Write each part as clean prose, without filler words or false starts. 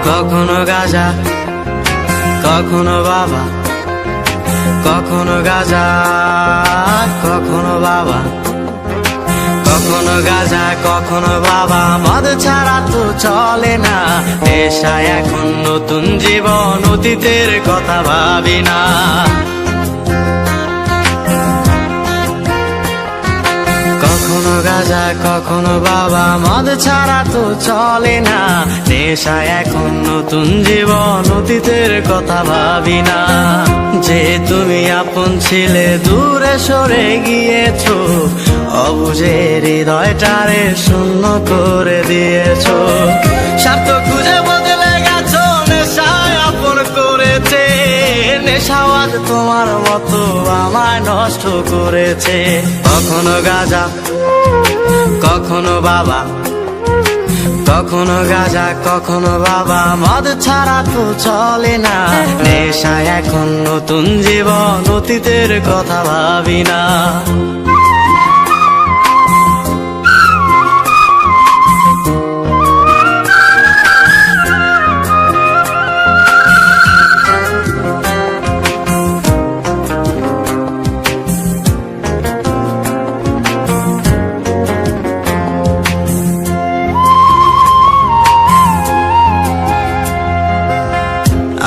কখনো গাঁজা কখনো বাবা, কখনো গাঁজা কখনো বাবা, কখনো গাঁজা কখনো বাবা। মদ ছাড়া তো চলে না, নেশায় এখন নতুন জীবন, অতীতের কথা ভাবি না। কখনো গাঁজা কখনো বাবা, মদ ছাড়া তো চলে না, নেশায় এখন নতুন জীবন, অতীতের কথা ভাবি না। যে তুমি আপন ছিলে দূরে সরে গিয়েছো, অবুঝে হৃদয়টারে শূন্য করে দিয়েছো। স্বার্থ খুঁজে বদলে গেছো, নেশায় আপন করেছে, নেশাওয়াজ তোমার মতো আমায় নষ্ট করেছে। কখনো গাঁজা কখনো বাবা, কখনো গাঁজা কখনো বাবা, মদ ছাড়া তো চলে না, নেশায় এখন নতুন জীবন, অতীতের কথা ভাবি না।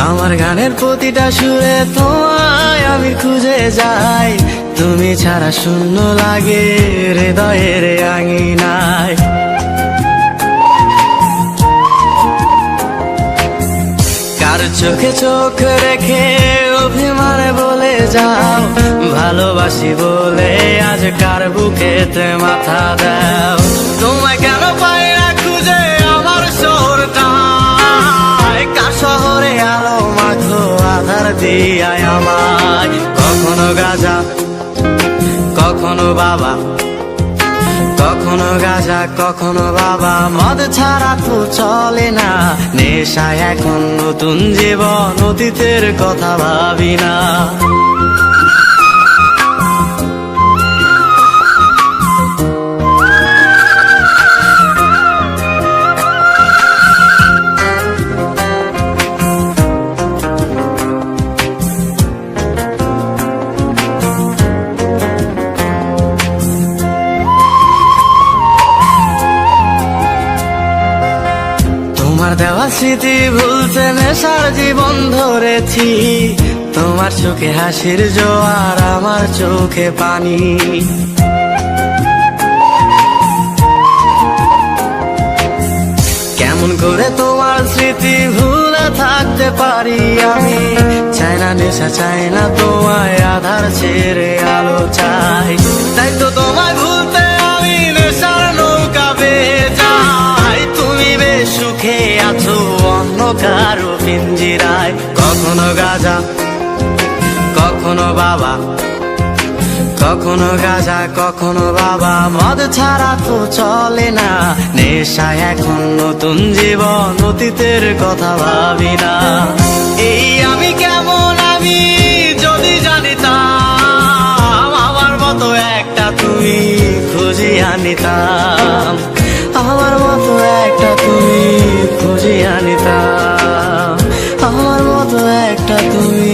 আমার গানের প্রতিটা সুরে তোমায় আমি খুঁজে যাই, তুমি ছাড়া শূন্য লাগে হৃদয়ের আঙিনায়। কার চোখে চোখ রেখে অভিমানে বলে যাও, ভালোবাসি বলে আজ কার বুকেতে মাথা দাও। তোমায় কেন পাই না খুঁজে আমার শহরটা, কার শহরে আলো মাখো আধার দিয়ায় আমায়। কখনো গাঁজা কখনো বাবা, কখনো গাঁজা কখনো বাবা, মদ ছাড়া তো চলে না, নেশায় এখন নতুন জীবন, অতীতের কথা ভাবি না। তোমার দেওয়া স্মৃতি ভুলতে নেশার জীবন ধরেছি, তোমার চোখে হাসির জোয়ার আমার চোখে পানি। কেমন করে তোমার স্মৃতি ভুলে থাকতে পারি আমি, চাই না নেশা চাই না তোমায়, আধার ছেড়ে আলো চাই। তাই তো তোমায় ভুলতে আমি নেশার নৌকা বেয়ে যাই, তুমি বেশ সুখে আছো অন্য কারো পিঞ্জিরায়। কখনো গাঁজা কখনো বাবা, কখনো গাঁজা কখনো বাবা, মদ ছাড়া তো চলে না, নেশায় এখন নতুন জীবন, অতীতের কথা ভাবি না। এই আমি কেমন আমি যদি জানিতাম, আমার মতো একটা তুমি খুঁজিয়া নিতাম, আমার মতো একটা তুমি খুঁজিয়া নিতাম, আমার মতো একটা তুমি